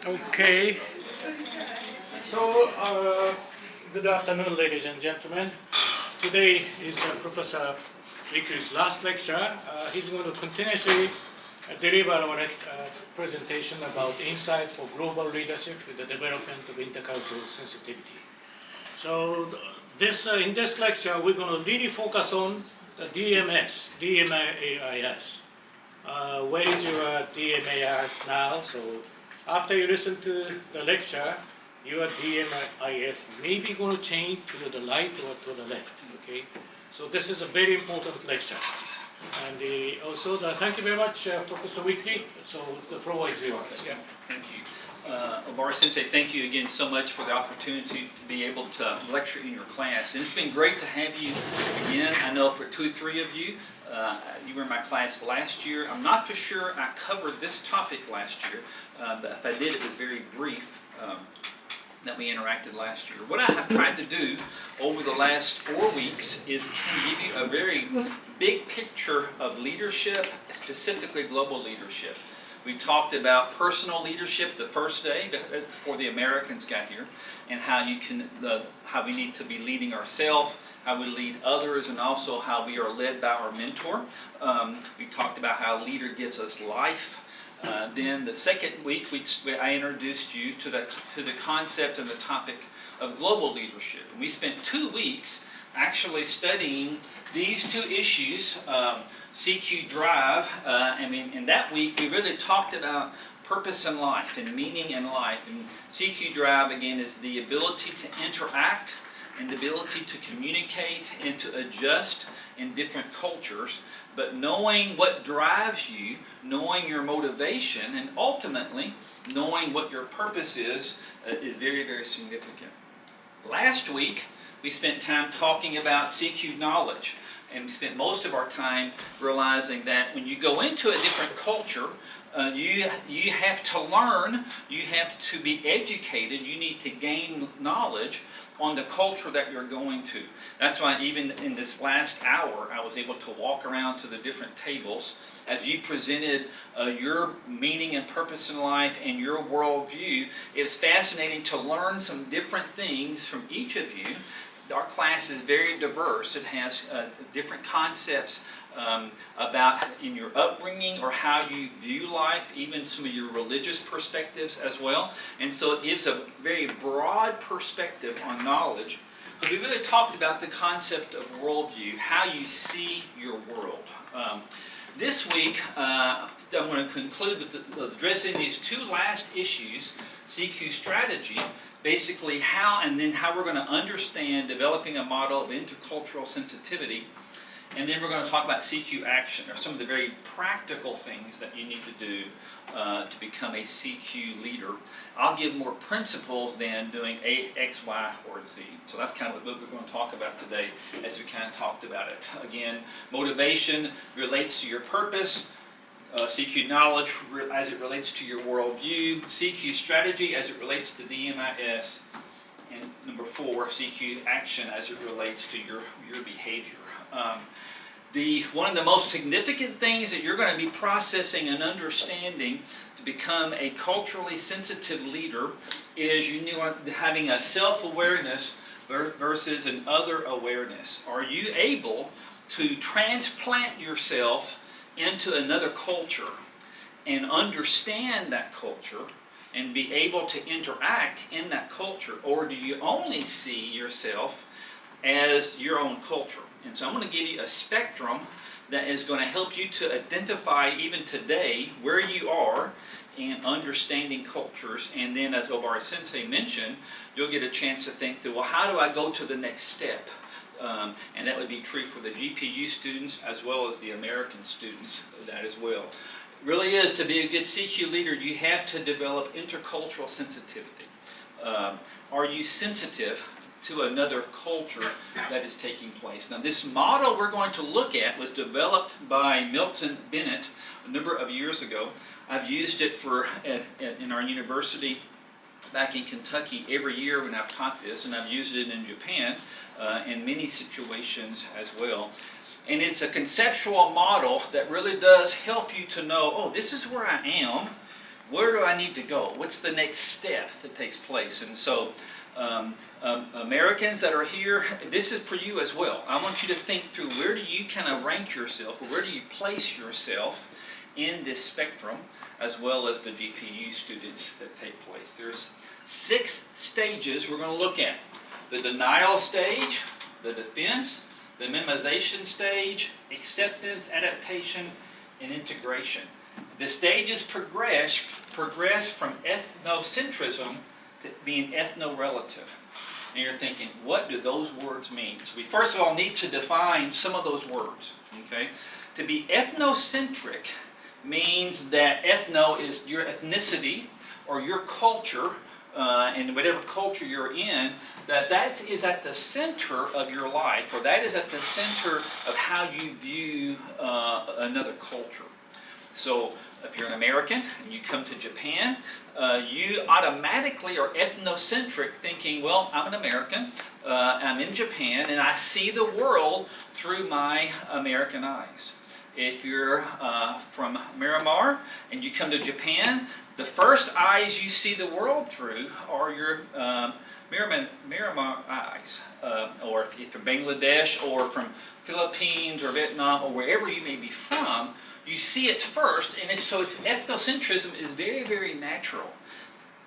Okay, so good afternoon, ladies and gentlemen. Today is Professor Weakley's last lecture. He's going to continuously deliver our presentation about insights for global leadership with the development of intercultural sensitivity. So in this lecture, we're going to really focus on the DMIS. Where is your DMIS now? So after you listen to the lecture, your DMIS may be going to change to the right or to the left. Okay, so this is a very important lecture. And also, thank you very much, Professor Weakley. So the floor is yours. Yeah. Thank you. Obara Sensei, thank you again so much for the opportunity to be able to lecture in your class. And it's been great to have you again. I know for 2 or 3 of you, you were in my class last year. I'm not for sure I covered this topic last year, but if I did, it was very brief. That we interacted last year. What I have tried to do over the last 4 weeks is to give you a very big picture of leadership, specifically global leadership. We talked about personal leadership the first day before the Americans got here, and how we need to be leading ourselves, how we lead others, and also how we are led by our mentor. We talked about how a leader gives us life. Then the second week, I introduced you to the concept and the topic of global leadership. And we spent 2 weeks actually studying these 2 issues, CQ Drive. In that week, we really talked about purpose in life and meaning in life. And CQ Drive, again, is the ability to interact and the ability to communicate and to adjust in different cultures. But knowing what drives you, knowing your motivation, and ultimately knowing what your purpose is very, very significant. Last week, we spent time talking about CQ knowledge, and we spent most of our time realizing that when you go into a different culture, you have to learn, you have to be educated, you need to gain knowledge on the culture that you're going to. That's why even in this last hour, I was able to walk around to the different tables as you presented your meaning and purpose in life and your worldview. It was fascinating to learn some different things from each of you. Our class is very diverse. It has different concepts about in your upbringing or how you view life, even some of your religious perspectives as well. And so it gives a very broad perspective on knowledge. But we really talked about the concept of worldview, how you see your world. This week, I'm going to conclude with addressing these 2 last issues, CQ strategy, basically how we're going to understand developing a model of intercultural sensitivity. And then we're going to talk about CQ action, or some of the very practical things that you need to do to become a CQ leader. I'll give more principles than doing A, X, Y, or Z. So that's kind of what we're going to talk about today as we kind of talked about it. Again, motivation relates to your purpose. CQ knowledge as it relates to your worldview. CQ strategy as it relates to DMIS. And number 4, CQ action as it relates to your behavior. One of the most significant things that you're going to be processing and understanding to become a culturally sensitive leader is having a self-awareness versus an other awareness. Are you able to transplant yourself into another culture and understand that culture and be able to interact in that culture? Or do you only see yourself as your own culture? And so I'm going to give you a spectrum that is going to help you to identify even today where you are in understanding cultures. And then, as Obara Sensei mentioned, you'll get a chance to think through, well, how do I go to the next step? And that would be true for the GPU students as well as the American students, that as well. It really is, to be a good CQ leader, you have to develop intercultural sensitivity. Are you sensitive to another culture that is taking place? Now, this model we're going to look at was developed by Milton Bennett a number of years ago. I've used it in our university back in Kentucky every year when I've taught this, and I've used it in Japan in many situations as well. And it's a conceptual model that really does help you to know, oh, this is where I am, Where do I need to go? What's the next step that takes place? And so Americans that are here, this is for you as well. I want you to think through, where do you kind of rank yourself, or where do you place yourself in this spectrum, as well as the GPU students that take place. There's 6 stages we're going to look at. The denial stage, the defense, the minimization stage, acceptance, adaptation, and integration. The stages progress from ethnocentrism to being ethno-relative. And you're thinking, what do those words mean? So we first of all need to define some of those words. Okay? To be ethnocentric means that ethno is your ethnicity or your culture, and whatever culture you're in, that is at the center of your life, or that is at the center of how you view another culture. So if you're an American and you come to Japan, you automatically are ethnocentric, thinking, well, I'm an American, I'm in Japan, and I see the world through my American eyes. If you're from Myanmar and you come to Japan, the first eyes you see the world through are your Myanmar eyes. Or if you're from Bangladesh or from Philippines or Vietnam or wherever you may be from, you see it first, and so ethnocentrism is very, very natural.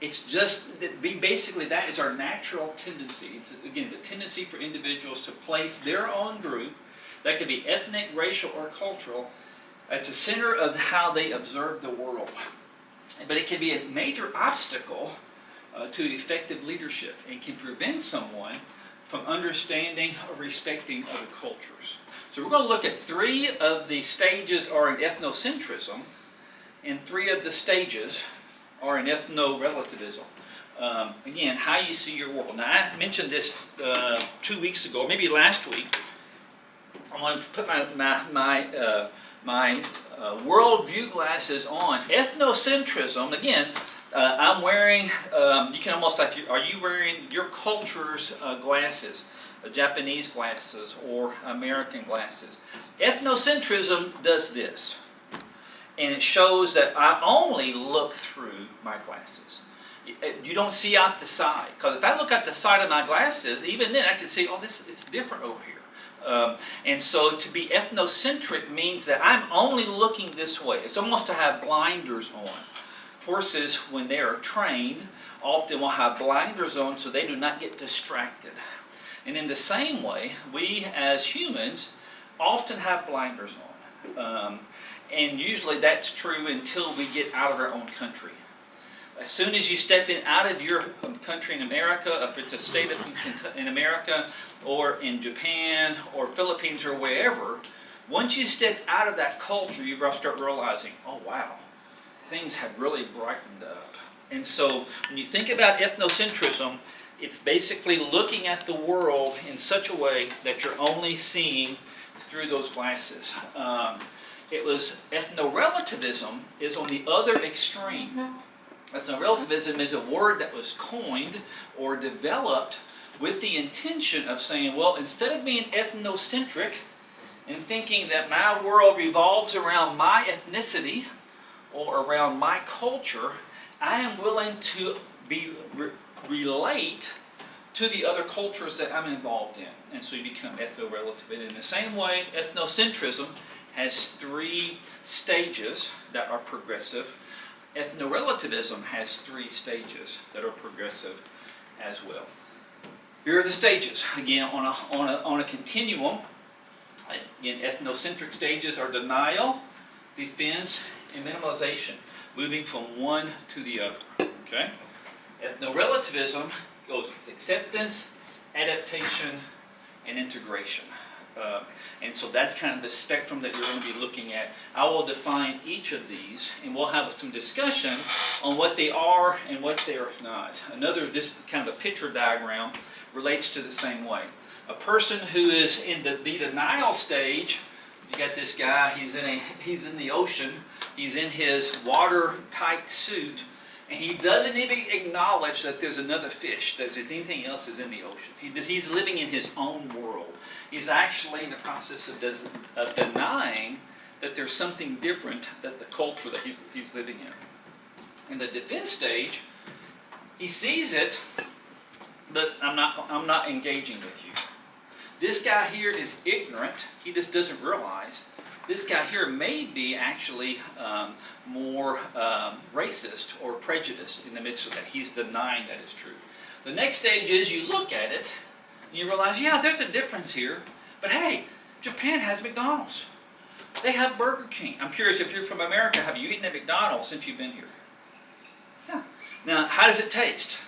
It's just that basically that is our natural tendency. It's, again, the tendency for individuals to place their own group, that could be ethnic, racial, or cultural, at the center of how they observe the world. But it can be a major obstacle to effective leadership, and can prevent someone from understanding or respecting other cultures. So we're going to look at 3 of the stages are in ethnocentrism, and 3 of the stages are in ethno-relativism. Again, how you see your world. Now, I mentioned this 2 weeks ago, maybe last week. I'm going to put my worldview glasses on. Ethnocentrism, again, I'm wearing, you can almost, are you wearing your culture's glasses? Japanese glasses or American glasses. Ethnocentrism does this, and it shows that I only look through my glasses. You don't see out the side, because if I look out the side of my glasses, even then I can see, oh, it's different over here. And so to be ethnocentric means that I'm only looking this way. It's almost to have blinders on. Horses, when they are trained, often will have blinders on so they do not get distracted. And in the same way, we as humans often have blinders on. And usually that's true until we get out of our own country. As soon as you step out of your country in America, if it's a state in America or in Japan or Philippines or wherever, once you step out of that culture, you start realizing, oh wow, things have really brightened up. And so when you think about ethnocentrism, it's basically looking at the world in such a way that you're only seeing through those glasses. Ethno-relativism is on the other extreme. Ethno-relativism is a word that was coined or developed with the intention of saying, well, instead of being ethnocentric and thinking that my world revolves around my ethnicity or around my culture, I am willing to relate to the other cultures that I'm involved in. And so you become ethno-relative. And in the same way, ethnocentrism has 3 stages that are progressive. Ethno-relativism has 3 stages that are progressive as well. Here are the stages. Again, on a continuum. Again, ethnocentric stages are denial, defense, and minimalization, moving from one to the other. Okay? Ethno-relativism goes with acceptance, adaptation, and integration. And so that's kind of the spectrum that you're going to be looking at. I will define each of these, and we'll have some discussion on what they are and what they are not. This kind of a picture diagram relates to the same way. A person who is in the denial stage, you got this guy, he's in the ocean, he's in his watertight suit, and he doesn't even acknowledge that there's another fish, that there's anything else is in the ocean. He's living in his own world. He's actually in the process of denying that there's something different than the culture that he's living in. In the defense stage, he sees it, but I'm not engaging with you. This guy here is ignorant. He just doesn't realize. This guy here may be actually more racist or prejudiced in the midst of that. He's denying that is true. The next stage is you look at it, and you realize, yeah, there's a difference here. But hey, Japan has McDonald's. They have Burger King. I'm curious, if you're from America, have you eaten at McDonald's since you've been here? Yeah. Now, how does it taste?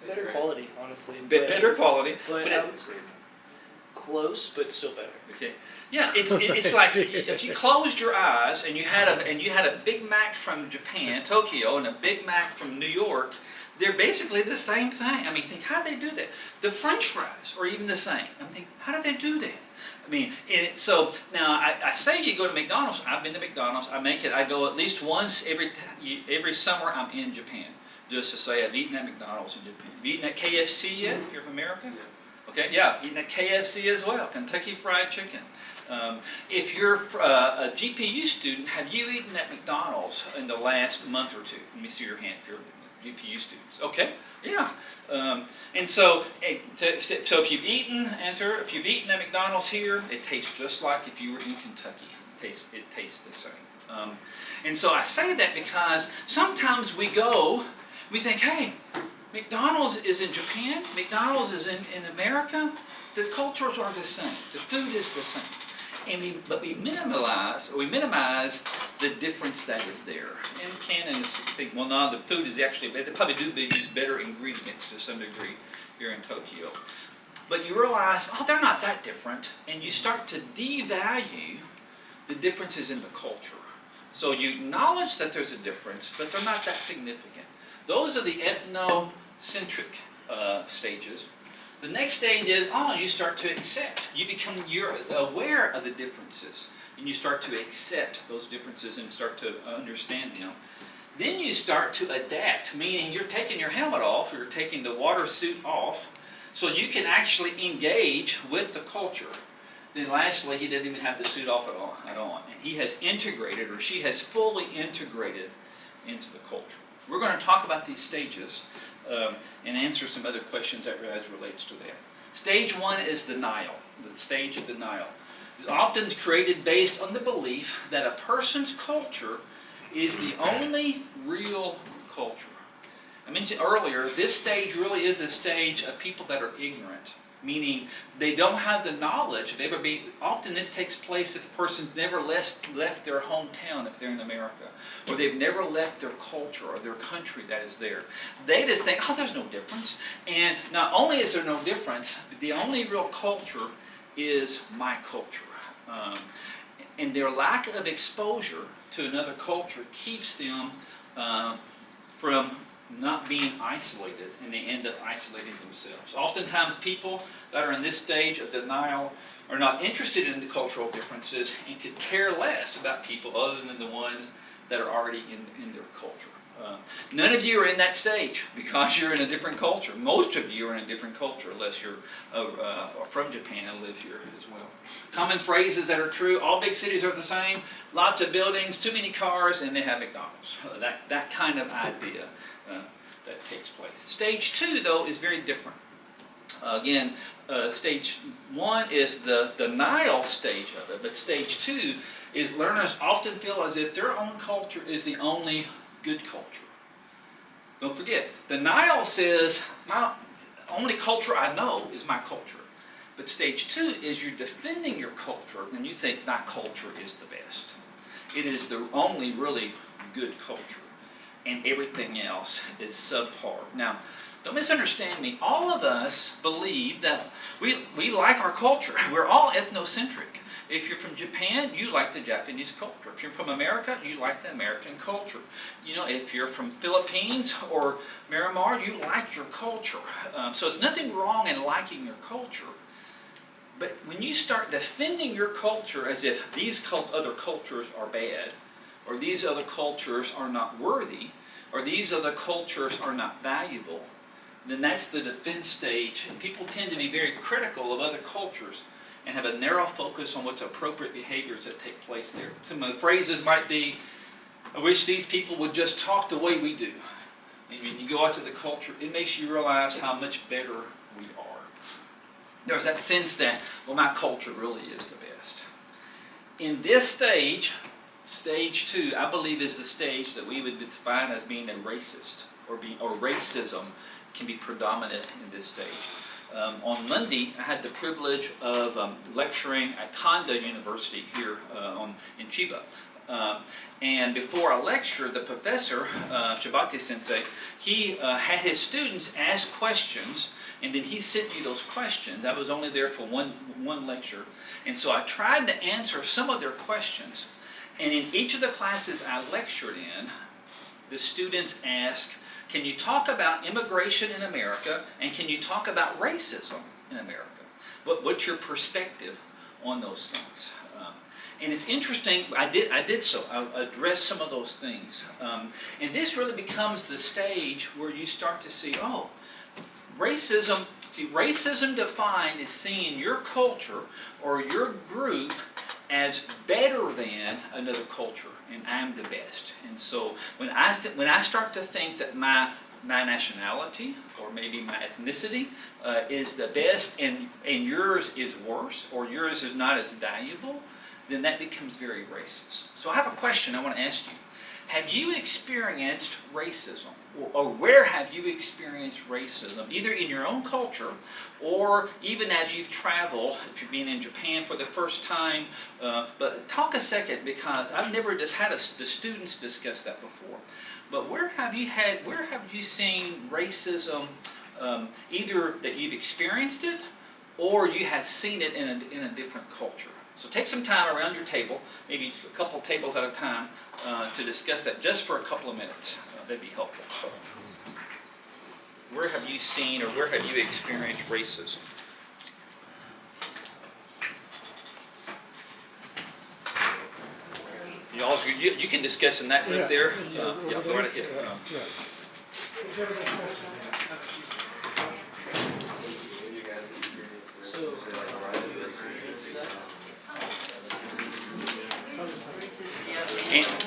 Better quality, honestly. Better quality. But I would say close, but still better. Okay. Yeah, it's like if you closed your eyes and you had a Big Mac from Japan, Tokyo, and a Big Mac from New York, they're basically the same thing. I mean, think, how do they do that? The French fries are even the same. I'm thinking, how do they do that? I mean, so now I say you go to McDonald's. I've been to McDonald's. I go at least once every summer. I'm in Japan, just to say I've eaten at McDonald's in Japan. Have you eaten at KFC yet? If you're from America. Yeah. Okay, yeah, eating at KFC as well, Kentucky Fried Chicken. If you're a GPU student, have you eaten at McDonald's in the last month or two? Let me see your hand if you're GPU students. Okay, yeah. And so if you've eaten, if you've eaten at McDonald's here, it tastes just like if you were in Kentucky. It tastes the same. And so I say that because sometimes we think, hey, McDonald's is in Japan, McDonald's is in America, the cultures are the same, the food is the same. But we minimize the difference that is there. And Canon think, well, no, the food is actually, they probably do use better ingredients to some degree here in Tokyo. But you realize, oh, they're not that different, and you start to devalue the differences in the culture. So you acknowledge that there's a difference, but they're not that significant. Those are the ethnocentric stages. The next stage is, you start to accept. You're aware of the differences, and you start to accept those differences and start to understand them. Then you start to adapt, meaning you're taking your helmet off, or you're taking the water suit off, so you can actually engage with the culture. Then lastly, he didn't even have the suit off at all, and he has integrated, or she has fully integrated into the culture. We're going to talk about these stages and answer some other questions as relates to that. Stage one is denial, the stage of denial. It's often created based on the belief that a person's culture is the only real culture. I mentioned earlier, this stage really is a stage of people that are ignorant, meaning they don't have the knowledge of often this takes place if a person's never left their hometown if they're in America, or they've never left their culture or their country that is there. They just think, oh, there's no difference. And not only is there no difference, the only real culture is my culture. And their lack of exposure to another culture keeps them from not being isolated, and they end up isolating themselves. Oftentimes people that are in this stage of denial are not interested in the cultural differences and could care less about people other than the ones that are already in their culture. None of you are in that stage because you're in a different culture. Most of you are in a different culture unless you're from Japan and live here as well. Common phrases that are true: all big cities are the same, lots of buildings, too many cars, and they have McDonald's. That kind of idea that takes place. Stage two, though, is very different. Again, stage one is the denial stage of it, but stage two is learners often feel as if their own culture is the only good culture. Don't forget, denial says, my only culture I know is my culture. But stage two is you're defending your culture and you think my culture is the best. It is the only really good culture, and everything else is subpar. Now, don't misunderstand me. All of us believe that we like our culture. We're all ethnocentric. If you're from Japan, you like the Japanese culture. If you're from America, you like the American culture. You know, if you're from Philippines or Myanmar, you like your culture. So there's nothing wrong in liking your culture. But when you start defending your culture as if these other cultures are bad, or these other cultures are not worthy, or these other cultures are not valuable, then that's the defense stage. And people tend to be very critical of other cultures and have a narrow focus on what's appropriate behaviors that take place there. Some of the phrases might be, I wish these people would just talk the way we do. And when you go out to the culture, it makes you realize how much better we are. There's that sense that, well, my culture really is the best. In this stage, stage 2, I believe is the stage that we would define as being a racist, or racism can be predominant in this stage. On Monday, I had the privilege of lecturing at Kondo University here in Chiba. And before I lectured, the professor, Shibate Sensei, he had his students ask questions, and then he sent me those questions. I was only there for one lecture. And so I tried to answer some of their questions. And in each of the classes I lectured in, the students asked, can you talk about immigration in America, and can you talk about racism in America? What's your perspective on those things? And it's interesting, I did so. I addressed some of those things. And this really becomes the stage where you start to see, oh, racism defined is seeing your culture or your group as better than another culture, and I'm the best. And so when I start to think that my nationality or maybe my ethnicity is the best and yours is worse or yours is not as valuable, then that becomes very racist. So I have a question I want to ask you. Have you experienced racism? Or where have you experienced racism, either in your own culture or even as you've traveled, if you've been in Japan for the first time? But talk a second, because I've never just had the students discuss that before. But where have you seen racism, either that you've experienced it or you have seen it in a different culture? So take some time around your table, maybe a couple tables at a time, to discuss that just for a couple of minutes. That'd be helpful. Where have you seen or where have you experienced racism? You can discuss in that group there. Yeah, go right ahead.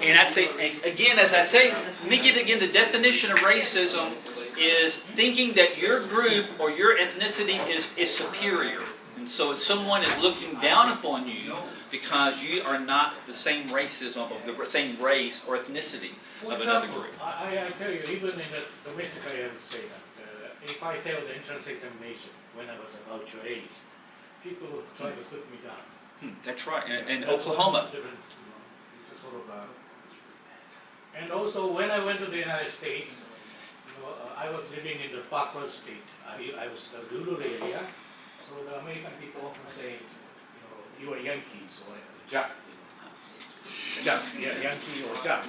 And I'd say, again, as I say, let me give again the definition of racism is thinking that your group or your ethnicity is superior. And so someone is looking down upon you because you are not the same racism, of the same race or ethnicity of another group. I tell you, even in the domestic area, I would say that if I failed the entrance examination when I was about your age, people would try to put me down. That's right, and Oklahoma. It's a sort of and also when I went to the United States, I was living in the backward state. I was the rural area, so the American people often say, you are Yankees or Jack. Yankee or Jack.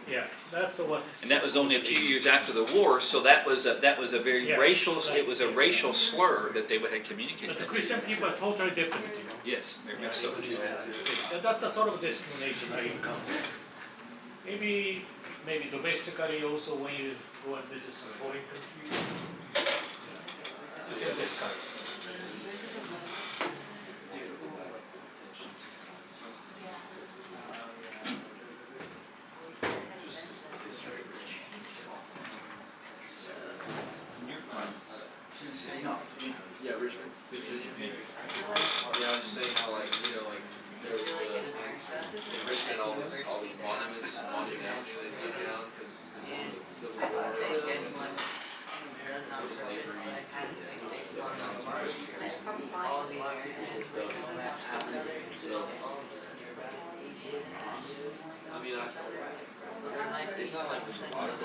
Yeah. That's what. And that was only a few years after the war, so that was a very racial. It was a racial slur that they would have communicated. But the Christian people are totally different, Yes, very much so. That's the sort of discrimination I encounter. Maybe domestically also when you go and visit some foreign country, you can discuss. Yeah, Richmond. Yeah, I was just saying how there was in Richmond all these monuments, monument avenue they took down because of the Civil War, slavery, I mean, it's not like there's a lot of